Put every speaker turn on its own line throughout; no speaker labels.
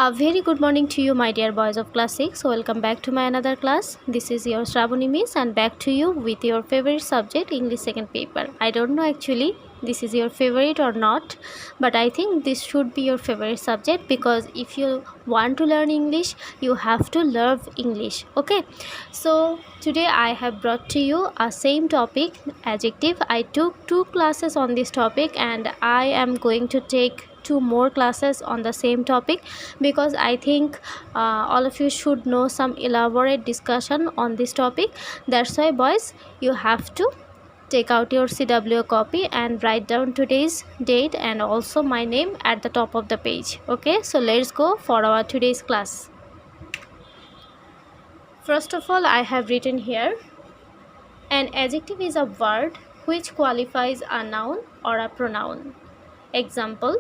A very good morning to you, my dear boys of class 6. Welcome back to my another class. This is your Shravani Miss and back to you with your favorite subject, English second paper. I don't know actually this is your favorite or not, but I think this should be your favorite subject because if you want to learn English, you have to love English. Okay, so today I have brought to you a same topic, adjective. I took 2 classes on this topic and I am going to take 2 more classes on the same topic because I think all of you should know some elaborate discussion on this topic. That's why boys, you have to take out your CWO copy and write down today's date and also my name at the top of the page. Okay, so let's go for our today's class. First of all, I have written here, an adjective is a word which qualifies a noun or a pronoun. Example: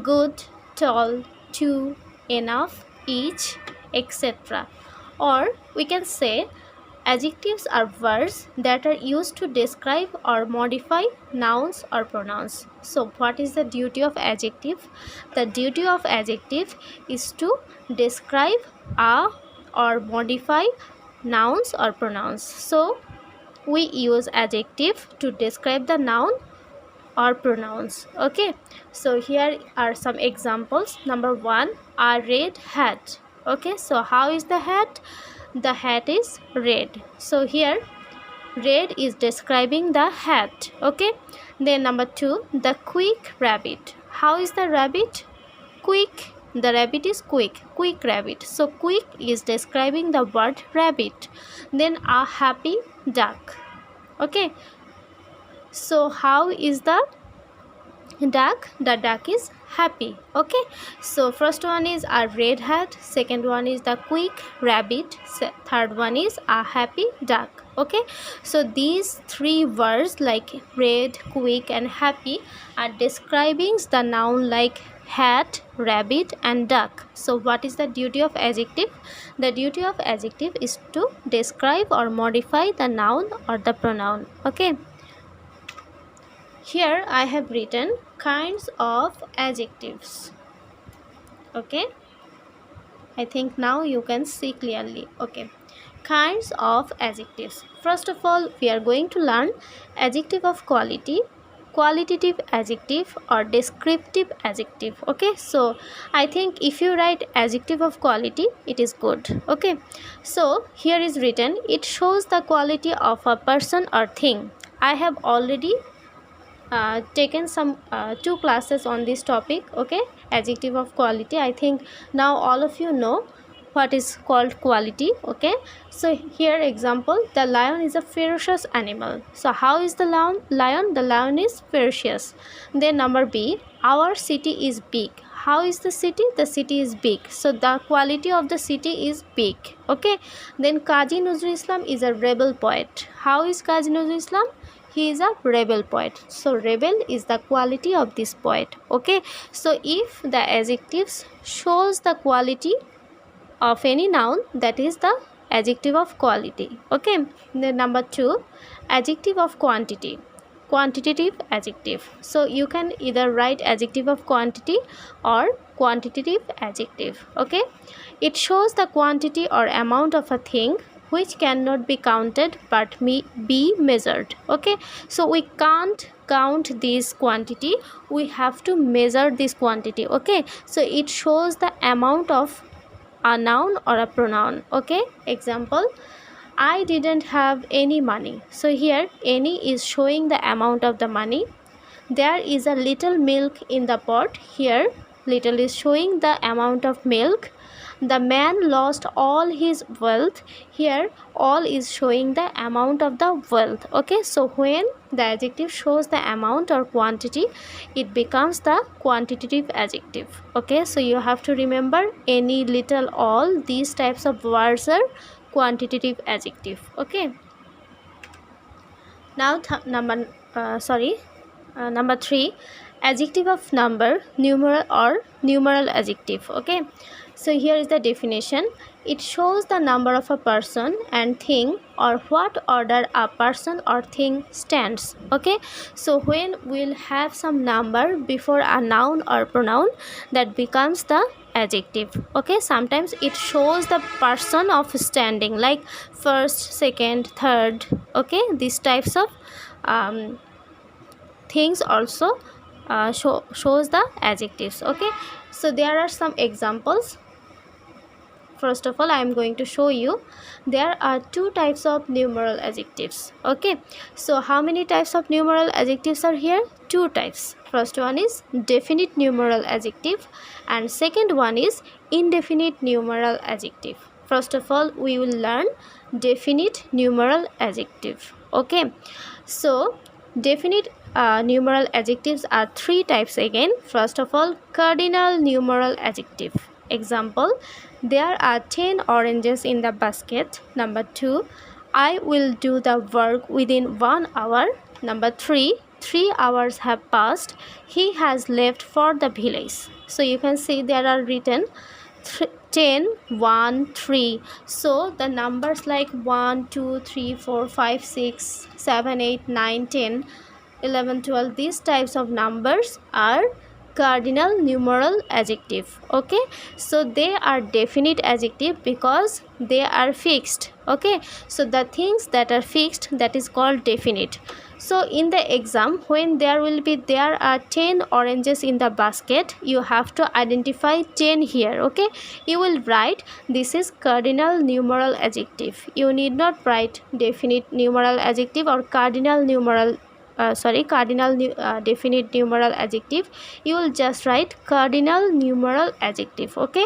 good, tall, too, enough, each, etc. Or we can say adjectives are words that are used to describe or modify nouns or pronouns. So what is the duty of adjective? The duty of adjective is to describe or modify nouns or pronouns. So we use adjective to describe the noun or pronouns. Okay, so here are some examples. Number 1, a red hat. Okay, so how is the hat? The hat is red, so here red is describing the hat. Okay, then number 2, the quick rabbit. How is the rabbit? Quick. The rabbit is quick rabbit, so quick is describing the word rabbit. Then a happy duck. Okay, so how is the duck? The duck is happy. Okay, so first one is a red hat, second one is the quick rabbit, third one is a happy duck. Okay, so these 3 words like red, quick and happy are describing the noun like hat, rabbit and duck. So what is the duty of adjective? The duty of adjective is to describe or modify the noun or the pronoun. Okay, here I have written kinds of adjectives. Okay, I think now you can see clearly. Okay, kinds of adjectives. First of all, we are going to learn adjective of quality, qualitative adjective or descriptive adjective. Okay, so I think if you write adjective of quality, it is good. Okay, so here is written, it shows the quality of a person or thing. I have already taken some 2 classes on this topic. Okay, adjective of quality. I think now all of you know what is called quality. Okay, so here example, the lion is a ferocious animal. So how is the lion? The lion is ferocious. Then number B, our city is big. How is the city? The city is big, so the quality of the city is big. Okay, then Kazi Nazrul Islam is a rebel poet. How is Kazi Nazrul Islam? He is a rebel poet, so rebel is the quality of this poet. Okay, so if the adjectives shows the quality of any noun, that is the adjective of quality. Okay, then number 2, adjective of quantity, quantitative adjective. So you can either write adjective of quantity or quantitative adjective. Okay, it shows the quantity or amount of a thing which cannot be counted but may be measured. Okay, so we can't count this quantity, we have to measure this quantity. Okay, so it shows the amount of a noun or a pronoun. Okay, example, I didn't have any money. So here any is showing the amount of the money. There is a little milk in the pot. Here little is showing the amount of milk. The man lost all his wealth. Here all is showing the amount of the wealth. Okay, so when the adjective shows the amount or quantity, it becomes the quantitative adjective. Okay, so you have to remember any, little, all, these types of words are quantitative adjective. Okay, now number 3, adjective of number, numeral or numeral adjective. Okay, so here is the definition. It shows the number of a person and thing or what order a person or thing stands. Okay, so when we'll have some number before a noun or pronoun, that becomes the adjective. Okay, sometimes it shows the person of standing, like first, second, third. Okay, these types of things also shows the adjectives. Okay, so there are some examples. First of all, I am going to show you there are two types of numeral adjectives. Okay, so how many types of numeral adjectives are here? Two types. First one is definite numeral adjective and second one is indefinite numeral adjective. First of all, we will learn definite numeral adjective. Okay, so definite numeral adjectives are three types again. First of all, cardinal numeral adjective. Example, there are 10 oranges in the basket. Number 2, I will do the work within 1 hour. Number 3, 3 hours have passed. He has left for the village. So you can see there are written 10, 1, 3. So the numbers like 1, 2, 3, 4, 5, 6, 7, 8, 9, 10, 11, 12, these types of numbers are cardinal numeral adjective. Okay, so they are definite adjective because they are fixed. Okay, so the things that are fixed, that is called definite. So in the exam, when there are 10 oranges in the basket, you have to identify 10 here. Okay, you will write this is cardinal numeral adjective. You need not write definite numeral adjective or cardinal numeral definite numeral adjective. You will just write cardinal numeral adjective. Okay,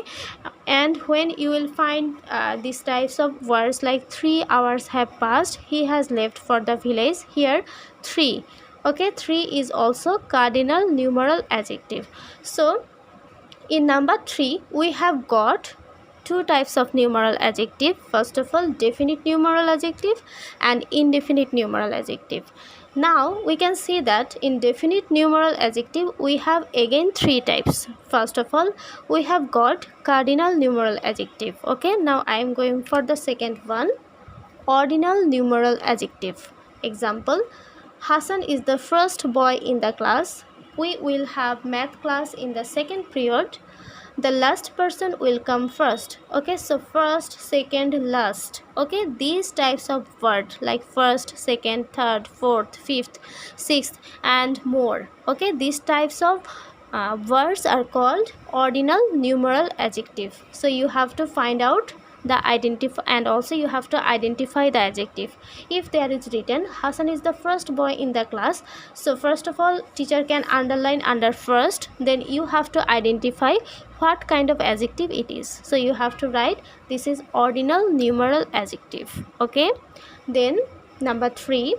and when you will find these types of words like 3 hours have passed, he has left for the village, here 3. Okay, 3 is also cardinal numeral adjective. So in number 3 we have got two types of numeral adjective. First of all, definite numeral adjective and indefinite numeral adjective. Now we can see that in definite numeral adjective we have again three types. First of all, we have got cardinal numeral adjective. Okay, now I am going for the second one, ordinal numeral adjective. Example, Hassan is the first boy in the class. We will have math class in the second period. The last person will come first. Okay, so first, second, last. Okay, these types of words like first, second, third, fourth, fifth, sixth and more. Okay, these types of words are called ordinal numeral adjective. So you have to find out the identify, and also you have to identify the adjective. If there is written Hassan is the first boy in the class, so first of all teacher can underline under first, then you have to identify what kind of adjective it is. So you have to write this is ordinal numeral adjective. Okay, then number 3,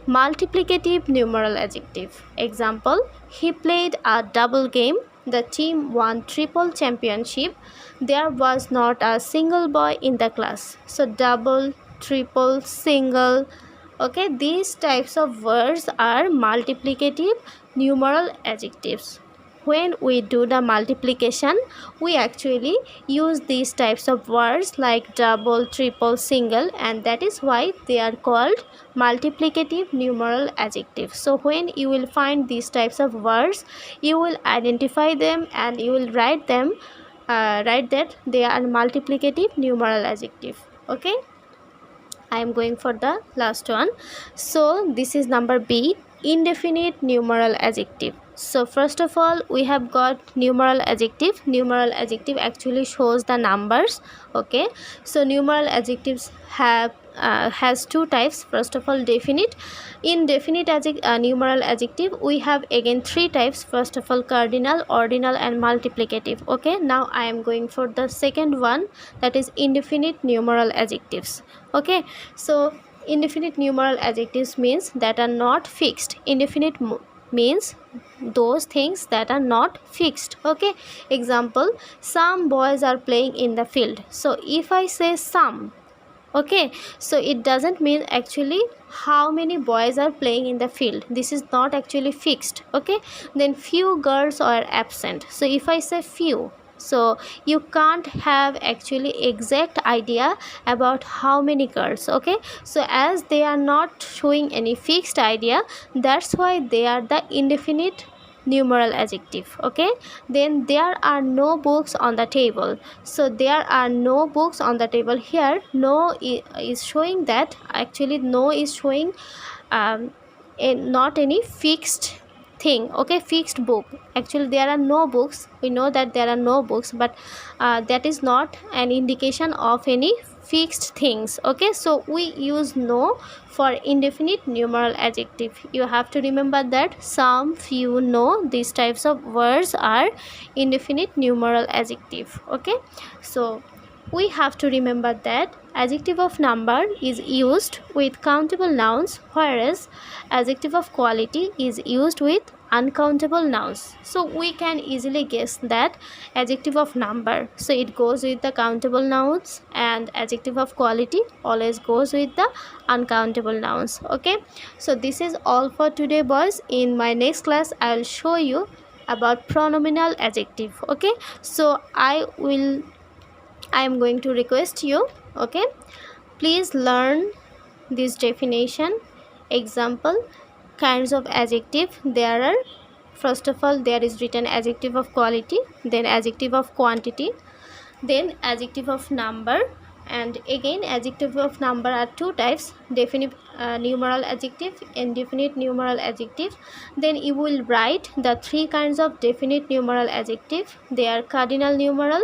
multiplicative numeral adjective. Example, he played a double game. The team won triple championship. There was not a single boy in the class. So double, triple, single. Okay, these types of words are multiplicative numeral adjectives. When we do the multiplication, we actually use these types of words like double, triple, single, and that is why they are called multiplicative numeral adjectives. So when you will find these types of words, you will identify them and you will write them, write that they are multiplicative numeral adjective. Okay, I am going for the last one. So this is number B, indefinite numeral adjective. So first of all, we have got numeral adjective. Numeral adjective actually shows the numbers. Okay, so numeral adjectives have has two types. First of all, definite. In definite numeral adjective we have again three types. First of all, cardinal, ordinal and multiplicative. Okay, now I am going for the second one, that is indefinite numeral adjectives. Okay, so indefinite numeral adjectives means that are not fixed. Indefinite means those things that are not fixed. Okay, example, some boys are playing in the field. So if I say some, Okay, so it doesn't mean actually how many boys are playing in the field. This is not actually fixed. Okay, then few girls are absent. So if I say few, so you can't have actually exact idea about how many girls. Okay, so as they are not showing any fixed idea, that's why they are the indefinite numeral adjective. Okay, then there are no books on the table. So there are no books on the table. Here no is showing that actually no is showing not any fixed thing. Okay, fixed book. Actually there are no books, we know that there are no books, but that is not an indication of any fixed things. Okay, so we use no for indefinite numeral adjective. You have to remember that some, few, no, these types of words are indefinite numeral adjective. Okay, so we have to remember that adjective of number is used with countable nouns, whereas adjective of quality is used with uncountable nouns. So we can easily guess that adjective of number, so it goes with the countable nouns, and adjective of quality always goes with the uncountable nouns. Okay, so this is all for today, boys. In my next class I will show you about pronominal adjective. Okay, so I am going to request you, okay, please learn this definition. Example, kinds of adjective. There are, first of all, there is written adjective of quality, then adjective of quantity, then adjective of number, and again adjective of number are two types: definite numeral adjective, indefinite numeral adjective. Then you will write the three kinds of definite numeral adjective. They are cardinal numeral,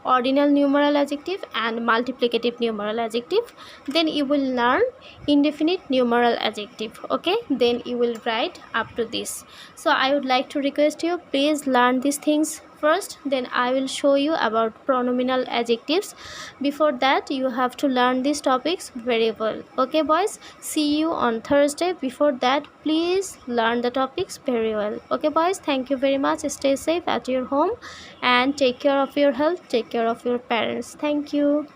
ordinal numeral adjective, and multiplicative numeral adjective. Then you will learn indefinite numeral adjective. Okay, then you will write up to this. So I would like to request you, please learn these things first, then I will show you about pronominal adjectives. Before that you have to learn these topics very well. Okay boys, see you on Thursday. Before that please learn the topics very well. Okay boys, thank you very much. Stay safe at your home and take care of your health, take care of your parents. Thank you.